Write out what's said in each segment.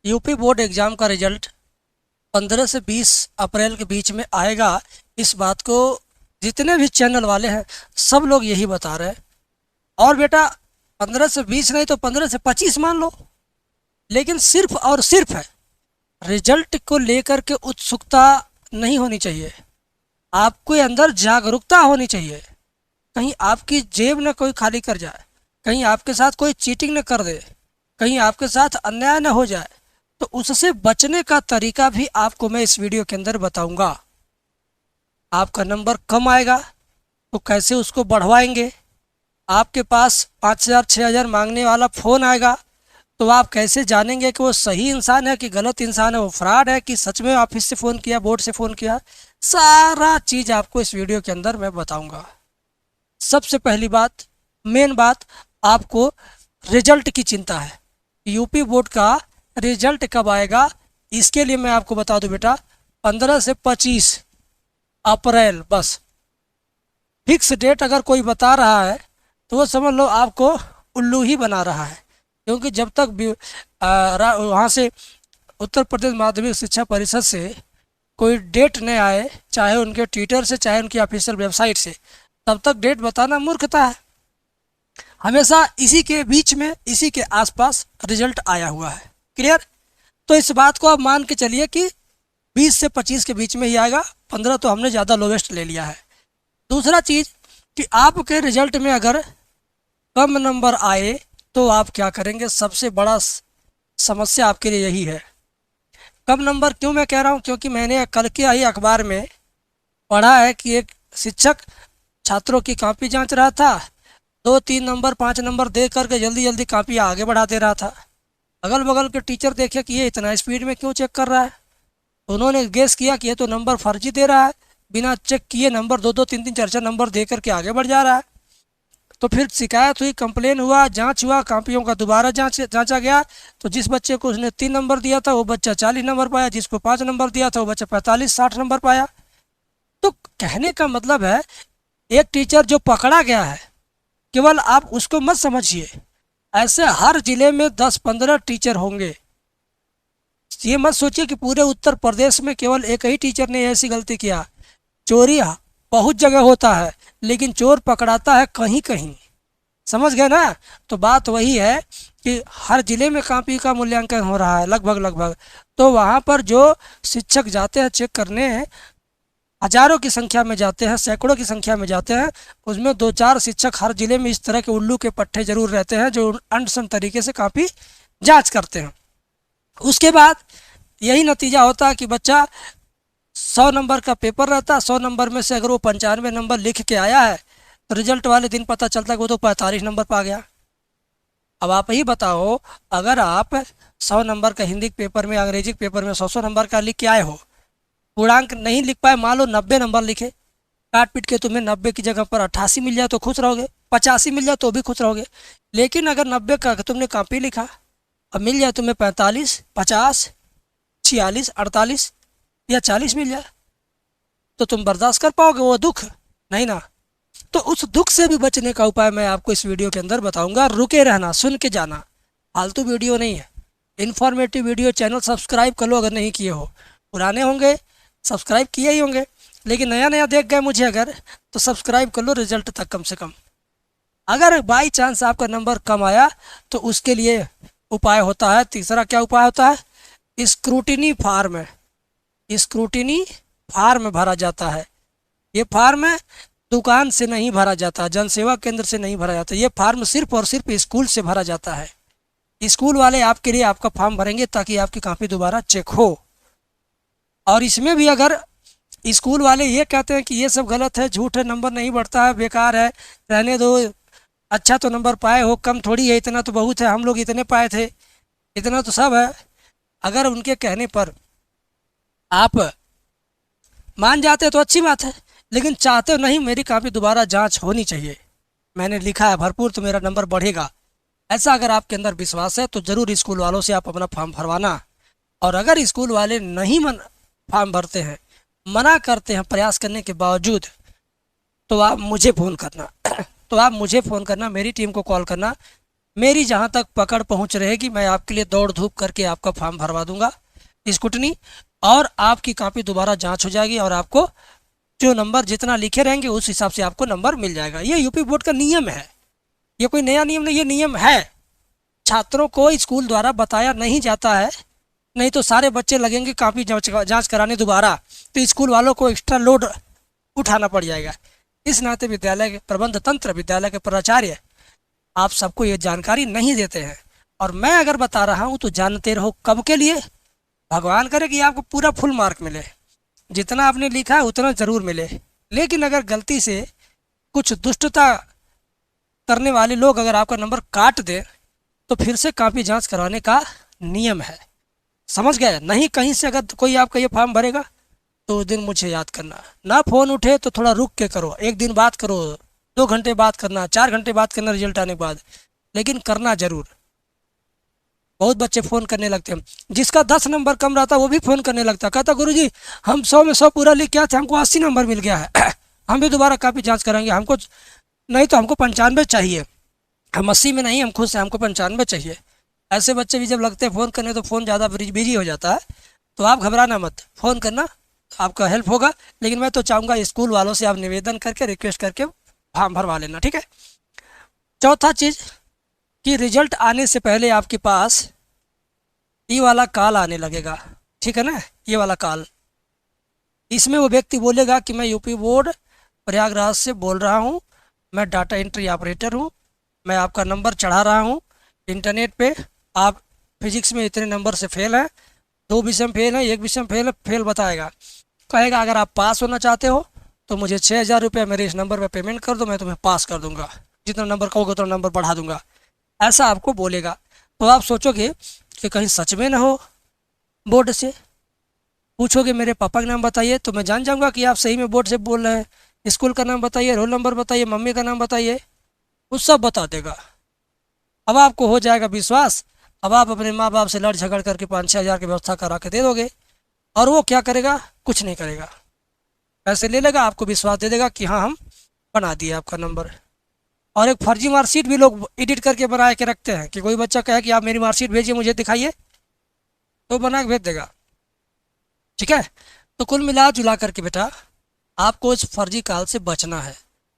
UP board exam का result 15 से 20 अप्रैल के बीच में आएगा। इस बात को जितने भी चैनल वाले हैं सब लोग यही बता रहे हैं। और बेटा 15 से 20 नहीं तो 15 से 25 मान लो, लेकिन सिर्फ और सिर्फ है रिजल्ट को लेकर के उत्सुकता नहीं होनी चाहिए। आपके अंदर जागरूकता होनी चाहिए। कहीं आपकी जेब न कोई खाली कर जाए, कहीं आपके साथ कोई चीटिंग न कर दे, कहीं आपके साथ अन्याय न हो जाए, तो उससे बचने का तरीका भी आपको मैं इस वीडियो के अंदर बताऊंगा। आपका नंबर कम आएगा तो कैसे उसको बढ़वाएंगे। आपके पास 5,000 6,000 मांगने वाला फ़ोन आएगा तो आप कैसे जानेंगे कि वो सही इंसान है कि गलत इंसान है, वो फ्रॉड है कि सच में ऑफिस से फ़ोन किया, बोर्ड से फ़ोन किया। सारा चीज़ आपको इस वीडियो के अंदर मैं बताऊंगा। सबसे पहली बात, मेन बात, आपको रिजल्ट की चिंता है। यूपी बोर्ड का रिजल्ट कब आएगा, इसके लिए मैं आपको बता दूं बेटा 15 से 25 अप्रैल बस फिक्स डेट। अगर कोई बता रहा है तो वो समझ लो आपको उल्लू ही बना रहा है, क्योंकि जब तक वहाँ से उत्तर प्रदेश माध्यमिक शिक्षा परिषद से कोई डेट नहीं आए, चाहे उनके ट्विटर से चाहे उनकी ऑफिशियल वेबसाइट से, तब तक डेट बताना मूर्खता है। हमेशा इसी के बीच में, इसी के आसपास रिजल्ट आया हुआ है। क्लियर? तो इस बात को आप मान के चलिए कि 20 से 25 के बीच में ही आएगा। 15 तो हमने ज़्यादा लोवेस्ट ले लिया है। दूसरा चीज़ कि आपके रिजल्ट में अगर कम नंबर आए तो आप क्या करेंगे। सबसे बड़ा समस्या आपके लिए यही है। कम नंबर क्यों मैं कह रहा हूँ, क्योंकि मैंने कल के ही अखबार में पढ़ा है कि एक शिक्षक छात्रों की कॉपी जांच रहा था, 2-3 नंबर 5 नंबर दे करके जल्दी जल्दी कॉपी आगे बढ़ा दे रहा था। अगल बगल के टीचर देखे कि ये इतना स्पीड में क्यों चेक कर रहा है। उन्होंने गेस किया कि ये तो नंबर फर्जी दे रहा है, बिना चेक किए नंबर 2-2 3-3 4-4 नंबर दे करके आगे बढ़ जा रहा है। तो फिर शिकायत हुई, कंप्लेन हुआ, जांच हुआ, कॉपियों का दोबारा जांचा गया। तो जिस बच्चे को उसने 3 नंबर दिया था वो बच्चा 40 नंबर पाया, जिसको 5 नंबर दिया था वो बच्चा 45-60 नंबर पाया। तो कहने का मतलब है एक टीचर जो पकड़ा गया है, केवल आप उसको मत समझिए, ऐसे हर जिले में 10-15 टीचर होंगे। ये मत सोचिए कि पूरे उत्तर प्रदेश में केवल एक ही टीचर ने ऐसी गलती किया। चोरी बहुत जगह होता है, लेकिन चोर पकड़ाता है कहीं कहीं। समझ गए ना? तो बात वही है कि हर जिले में कॉपी का मूल्यांकन हो रहा है लगभग। तो वहाँ पर जो शिक्षक जाते हैं चेक करने, हजारों की संख्या में जाते हैं, सैकड़ों की संख्या में जाते हैं, उसमें 2-4 शिक्षक हर जिले में इस तरह के उल्लू के पट्टे जरूर रहते हैं जो अनसन तरीके से कॉपी जांच करते हैं। उसके बाद यही नतीजा होता है कि बच्चा 100 नंबर का पेपर रहता है, 100 नंबर में से अगर वो 95 नंबर लिख के आया है तो रिजल्ट वाले दिन पता चलता है कि वो तो 45 नंबर पा गया। अब आप ही बताओ, अगर आप 100 नंबर का हिंदी पेपर में, अंग्रेजी पेपर में 100 नंबर का लिख के आए हो, पूर्णांक नहीं लिख पाए, मान लो 90 नंबर लिखे, काट पीट के तुम्हें 90 की जगह पर 88 मिल जाए तो खुश रहोगे, 85 मिल जाए तो भी खुश रहोगे। लेकिन अगर 90 का तुमने कॉपी लिखा, अब मिल जाए तुम्हें 45, 50, 46, 48 या 40 मिल जाए, तो तुम बर्दाश्त कर पाओगे वो दुख? नहीं ना। तो उस दुख से भी बचने का उपाय मैं आपको इस वीडियो के अंदर बताऊंगा। रुके रहना, सुन के जाना, फालतू वीडियो नहीं है, इन्फॉर्मेटिव वीडियो। चैनल सब्सक्राइब कर लो अगर नहीं किए हो, पुराने होंगे सब्सक्राइब किए ही होंगे, लेकिन नया नया देख गए मुझे अगर, तो सब्सक्राइब कर लो रिजल्ट तक कम से कम। अगर बाई चांस आपका नंबर कम आया तो उसके लिए उपाय होता है। तीसरा क्या उपाय होता है? स्क्रूटिनी फार्म है। स्क्रूटिनी फार्म भरा जाता है। ये फार्म दुकान से नहीं भरा जाता, जन सेवा केंद्र से नहीं भरा जाता। ये फार्म सिर्फ और सिर्फ स्कूल से भरा जाता है। स्कूल वाले आपके लिए आपका फॉर्म भरेंगे ताकि आपकी कॉपी दोबारा चेक हो। और इसमें भी अगर स्कूल वाले ये कहते हैं कि ये सब गलत है, झूठ है, नंबर नहीं बढ़ता है, बेकार है, रहने दो, अच्छा तो नंबर पाए हो, कम थोड़ी है, इतना तो बहुत है, हम लोग इतने पाए थे, इतना तो सब है, अगर उनके कहने पर आप मान जाते तो अच्छी बात है, लेकिन चाहते नहीं मेरी कॉपी दोबारा जांच होनी चाहिए, मैंने लिखा है भरपूर तो मेरा नंबर बढ़ेगा, ऐसा अगर आपके अंदर विश्वास है तो ज़रूर स्कूल वालों से आप अपना फॉर्म भरवाना। और अगर स्कूल वाले नहीं फॉर्म भरते हैं, मना करते हैं प्रयास करने के बावजूद, तो आप मुझे फ़ोन करना तो आप मुझे फ़ोन करना, मेरी टीम को कॉल करना, मेरी जहाँ तक पकड़ पहुँच रहेगी मैं आपके लिए दौड़ धूप करके आपका फॉर्म भरवा दूंगा स्कूटनी, और आपकी कॉपी दोबारा जांच हो जाएगी और आपको जो नंबर जितना लिखे रहेंगे उस हिसाब से आपको नंबर मिल जाएगा। ये यूपी बोर्ड का नियम है, ये कोई नया नियम नहीं, ये नियम है। छात्रों को स्कूल द्वारा बताया नहीं जाता है, नहीं तो सारे बच्चे लगेंगे कॉपी जांच कराने दोबारा, तो स्कूल वालों को एक्स्ट्रा लोड उठाना पड़ जाएगा। इस नाते विद्यालय के प्रबंध तंत्र, विद्यालय के प्राचार्य आप सबको ये जानकारी नहीं देते हैं, और मैं अगर बता रहा हूँ तो जानते रहो कब के लिए। भगवान करे कि आपको पूरा फुल मार्क मिले, जितना आपने लिखा है उतना ज़रूर मिले, लेकिन अगर गलती से कुछ दुष्टता करने वाले लोग अगर आपका नंबर काट दें तो फिर से कॉपी जांच करवाने का नियम है, समझ गए? नहीं कहीं से अगर कोई आपका ये फॉर्म भरेगा तो उस दिन मुझे याद करना, ना फ़ोन उठे तो थोड़ा रुक के करो, एक दिन बात करो, 2 घंटे बात करना, 4 घंटे बात करना रिजल्ट आने के बाद, लेकिन करना ज़रूर। बहुत बच्चे फ़ोन करने लगते हैं, जिसका 10 नंबर कम रहता है वो भी फ़ोन करने लगता है, कहता गुरुजी हम 100 में 100 पूरा लिख के आए थे, हमको 80 नंबर मिल गया है हम भी दोबारा कॉपी जांच कराएंगे, हमको नहीं तो हमको 95 चाहिए, हम 80 में नहीं हम खुश हैं, हमको 95 चाहिए। ऐसे बच्चे भी जब लगते हैं फ़ोन करने तो फ़ोन ज़्यादा बिजी हो जाता है, तो आप घबराना मत, फ़ोन करना, आपका हेल्प होगा। लेकिन मैं तो चाहूँगा स्कूल वालों से आप निवेदन करके रिक्वेस्ट करके फॉर्म भरवा लेना, ठीक है। चौथा चीज़ कि रिजल्ट आने से पहले आपके पास ये वाला कॉल आने लगेगा, ठीक है ना, ये वाला कॉल, इसमें वो व्यक्ति बोलेगा कि मैं यूपी बोर्ड प्रयागराज से बोल रहा हूँ, मैं डाटा एंट्री ऑपरेटर हूँ, मैं आपका नंबर चढ़ा रहा हूँ इंटरनेट पे, आप फिजिक्स में इतने नंबर से फेल हैं, 2 विषय में फेल है, 1 विषय में फेल है, फेल बताएगा, कहेगा अगर आप पास होना चाहते हो तो मुझे 6,000 रुपये मेरे इस नंबर पर पेमेंट कर दो, मैं तुम्हें पास कर दूंगा, जितना नंबर कहोगे उतना नंबर बढ़ा दूंगा, ऐसा आपको बोलेगा। तो आप सोचोगे कि कहीं सच में ना हो, बोर्ड से पूछोगे मेरे पापा का नाम बताइए, तो मैं जान जाऊँगा कि आप सही में बोर्ड से बोल रहे हैं, स्कूल का नाम बताइए, रोल नंबर बताइए, मम्मी का नाम बताइए, वो सब बता देगा। अब आपको हो जाएगा विश्वास, अब आप अपने माँ बाप से लड़ झगड़ करके 5-6 हज़ार की व्यवस्था करा के दे दोगे, और वो क्या करेगा, कुछ नहीं करेगा, पैसे ले लेगा, आपको विश्वास दे देगा कि हाँ हम बना दिए आपका नंबर। और एक फर्जी मार्कशीट भी लोग एडिट करके बना के रखते हैं कि कोई बच्चा कहे कि आप मेरी मार्कशीट भेजिए मुझे दिखाइए, तो बना के भेज देगा, ठीक है। तो कुल मिला जुला करके बेटा आपको इस फर्जी कॉल से बचना है।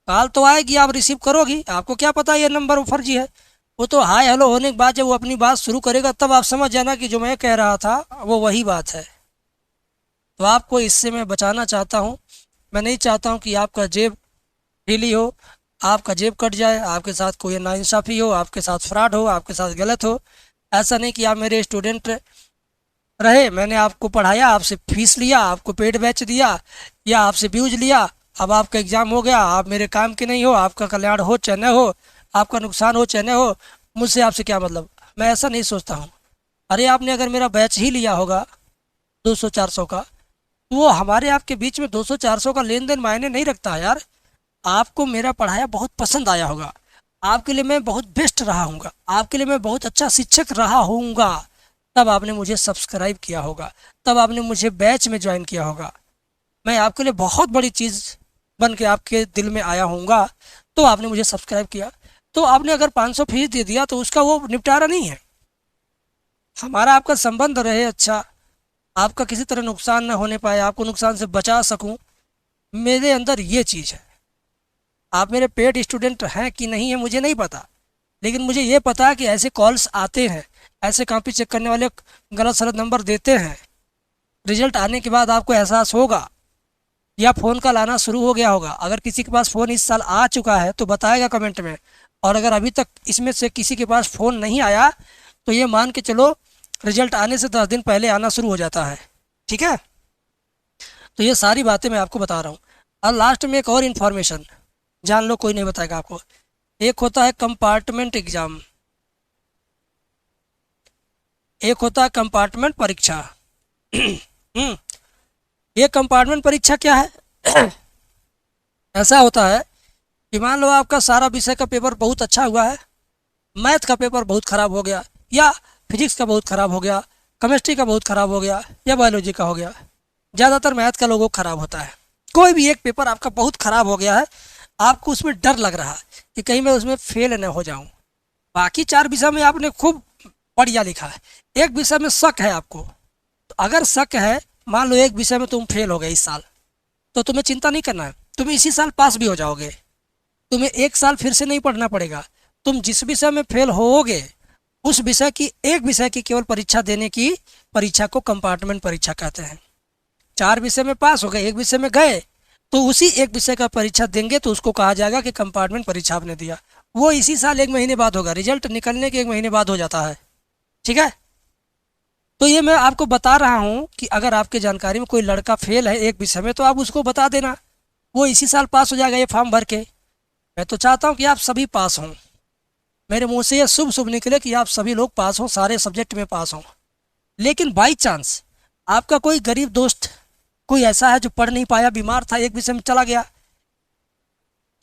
कॉल तो आएगी, आप रिसीव करोगी, आपको क्या पता ये नंबर वो फर्जी है, वो तो हाय हेलो होने के बाद जब वो अपनी बात शुरू करेगा तब आप समझ जाना कि जो मैं कह रहा था वो वही बात है। तो आपको इससे मैं बचाना चाहता हूँ, मैं नहीं चाहता हूँ कि आपका जेब ढीली हो, आपका जेब कट जाए, आपके साथ कोई नाइंसाफ़ी हो, आपके साथ फ्रॉड हो, आपके साथ गलत हो। ऐसा नहीं कि आप मेरे स्टूडेंट रहे, मैंने आपको पढ़ाया, आपसे फीस लिया, आपको पेड बैच दिया या आपसे व्यूज लिया, अब आपका एग्ज़ाम हो गया, आप मेरे काम के नहीं हो, आपका कल्याण हो चाहे न हो, आपका नुकसान हो चाहे न हो, मुझसे आपसे क्या मतलब, मैं ऐसा नहीं सोचता हूँ। अरे आपने अगर मेरा बैच ही लिया होगा 200-400 का, तो वो हमारे आपके बीच में 200-400 का लेन देन मायने नहीं रखता है यार। आपको मेरा पढ़ाया बहुत पसंद आया होगा, आपके लिए मैं बहुत बेस्ट रहा हूँगा, आपके लिए मैं बहुत अच्छा शिक्षक रहा हूँगा, तब आपने मुझे सब्सक्राइब किया होगा, तब आपने मुझे बैच में ज्वाइन किया होगा, मैं आपके लिए बहुत बड़ी चीज़ बन के आपके दिल में आया हूँगा, तो आपने मुझे सब्सक्राइब किया। तो आपने अगर 500 फीस दे दिया तो उसका वो निपटारा नहीं है। हमारा आपका संबंध रहे अच्छा, आपका किसी तरह नुकसान ना होने पाए, आपको नुकसान से बचा सकूं, मेरे अंदर ये चीज़ है। आप मेरे पेड स्टूडेंट हैं कि नहीं है मुझे नहीं पता, लेकिन मुझे ये पता है कि ऐसे कॉल्स आते हैं, ऐसे कॉपी चेक करने वाले गलत सलत नंबर देते हैं। रिजल्ट आने के बाद आपको एहसास होगा या फ़ोन कॉल आना शुरू हो गया होगा। अगर किसी के पास फ़ोन इस साल आ चुका है तो बताएगा कमेंट में, और अगर अभी तक इसमें से किसी के पास फ़ोन नहीं आया तो ये मान के चलो रिजल्ट आने से 10 दिन पहले आना शुरू हो जाता है, ठीक है। तो ये सारी बातें मैं आपको बता रहा हूँ। और लास्ट में एक और इन्फॉर्मेशन जान लो, कोई नहीं बताएगा आपको। एक होता है कंपार्टमेंट एग्ज़ाम, एक होता है कंपार्टमेंट परीक्षा। ये कंपार्टमेंट परीक्षा क्या है? ऐसा होता है कि मान लो आपका सारा विषय का पेपर बहुत अच्छा हुआ है, मैथ का पेपर बहुत ख़राब हो गया, या फिजिक्स का बहुत ख़राब हो गया, केमिस्ट्री का बहुत ख़राब हो गया, या बायोलॉजी का हो गया। ज़्यादातर मैथ का लोगों को ख़राब होता है। कोई भी एक पेपर आपका बहुत ख़राब हो गया है, आपको उसमें डर लग रहा है कि कहीं मैं उसमें फेल न हो जाऊं, बाकी 4 विषय में आपने खूब बढ़िया लिखा है, एक विषय में शक है आपको, तो अगर शक है, मान लो एक विषय में तुम फेल हो गए इस साल, तो तुम्हें चिंता नहीं करना है, तुम इसी साल पास भी हो जाओगे। तुम्हें एक साल फिर से नहीं पढ़ना पड़ेगा। तुम जिस विषय में फेल होगे उस विषय की, एक विषय की केवल परीक्षा देने की परीक्षा को कंपार्टमेंट परीक्षा कहते हैं। 4 विषय में पास हो गए, एक विषय में गए, तो उसी एक विषय का परीक्षा देंगे तो उसको कहा जाएगा कि कंपार्टमेंट परीक्षा आपने दिया। वो इसी साल 1 महीने बाद होगा, रिजल्ट निकलने के 1 महीने बाद हो जाता है। ठीक है, तो ये मैं आपको बता रहा हूँ कि अगर आपके जानकारी में कोई लड़का फेल है एक विषय में तो आप उसको बता देना, वो इसी साल पास हो जाएगा ये फॉर्म भर के। मैं तो चाहता हूँ कि आप सभी पास हों, मेरे मुंह से ये शुभ शुभ निकले कि आप सभी लोग पास हों, सारे सब्जेक्ट में पास हों। लेकिन बाई चांस आपका कोई गरीब दोस्त कोई ऐसा है जो पढ़ नहीं पाया, बीमार था, एक विषय में चला गया,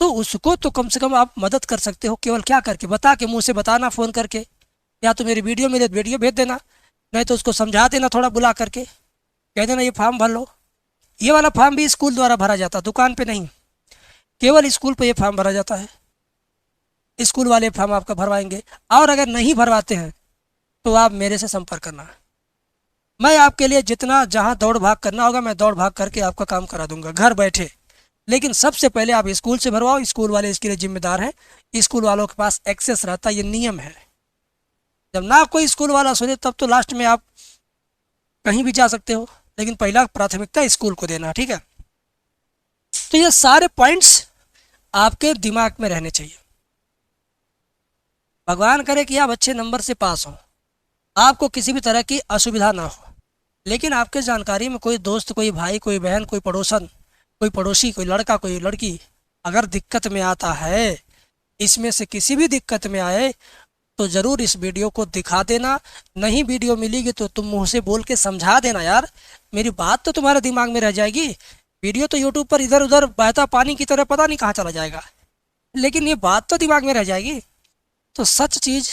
तो उसको तो कम से कम आप मदद कर सकते हो। केवल क्या करके, बता के, मुंह से बताना फ़ोन करके, या तो मेरी वीडियो मेरे वीडियो भेज देना, नहीं तो उसको समझा देना थोड़ा बुला करके, कह देना ये फॉर्म भर लो। ये वाला फॉर्म भी स्कूल द्वारा भरा जाता है, दुकान पे नहीं, केवल स्कूल पे ये फॉर्म भरा जाता है। स्कूल वाले फॉर्म आपका भरवाएंगे, और अगर नहीं भरवाते हैं तो आप मेरे से संपर्क करना। मैं आपके लिए जितना जहाँ दौड़ भाग करना होगा मैं दौड़ भाग करके आपका काम करा दूंगा घर बैठे। लेकिन सबसे पहले आप स्कूल से भरवाओ, स्कूल वाले इसके लिए जिम्मेदार हैं, स्कूल वालों के पास एक्सेस रहता है, ये नियम है। जब ना कोई स्कूल वाला सुने तब तो लास्ट में आप कहीं भी जा सकते हो, लेकिन पहला प्राथमिकता स्कूल को देना। ठीक है, तो ये सारे पॉइंट्स आपके दिमाग में रहने चाहिए। भगवान करे कि आप अच्छे नंबर से पास हो, आपको किसी भी तरह की असुविधा ना हो, लेकिन आपके जानकारी में कोई दोस्त, कोई भाई, कोई बहन, कोई पड़ोसन, कोई पड़ोसी, कोई लड़का, कोई लड़की अगर दिक्कत में आता है, इसमें से किसी भी दिक्कत में आए, तो ज़रूर इस वीडियो को दिखा देना। नहीं वीडियो मिलेगी तो तुम मुंह से बोल के समझा देना, यार मेरी बात तो तुम्हारे दिमाग में रह जाएगी। वीडियो तो यूट्यूब पर इधर उधर बहता पानी की तरह पता नहीं कहाँ चला जाएगा, लेकिन ये बात तो दिमाग में रह जाएगी। तो सच चीज़,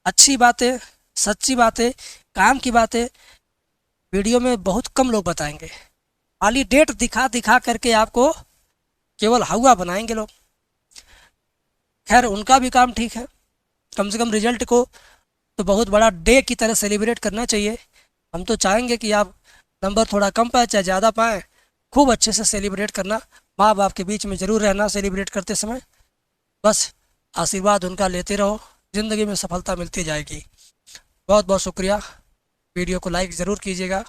अच्छी बातें, सच्ची बातें, काम की बातें वीडियो में बहुत कम लोग बताएंगे। खाली डेट दिखा दिखा करके आपको केवल हवा बनाएंगे लोग। खैर उनका भी काम ठीक है, कम से कम रिजल्ट को तो बहुत बड़ा डे की तरह सेलिब्रेट करना चाहिए। हम तो चाहेंगे कि आप नंबर थोड़ा कम पाए चाहे ज़्यादा पाएँ, खूब अच्छे से सेलिब्रेट करना, माँ बाप के बीच में ज़रूर रहना सेलिब्रेट करते समय। बस आशीर्वाद उनका लेते रहो, ज़िंदगी में सफलता मिलती जाएगी। बहुत बहुत शुक्रिया। वीडियो को लाइक ज़रूर कीजिएगा।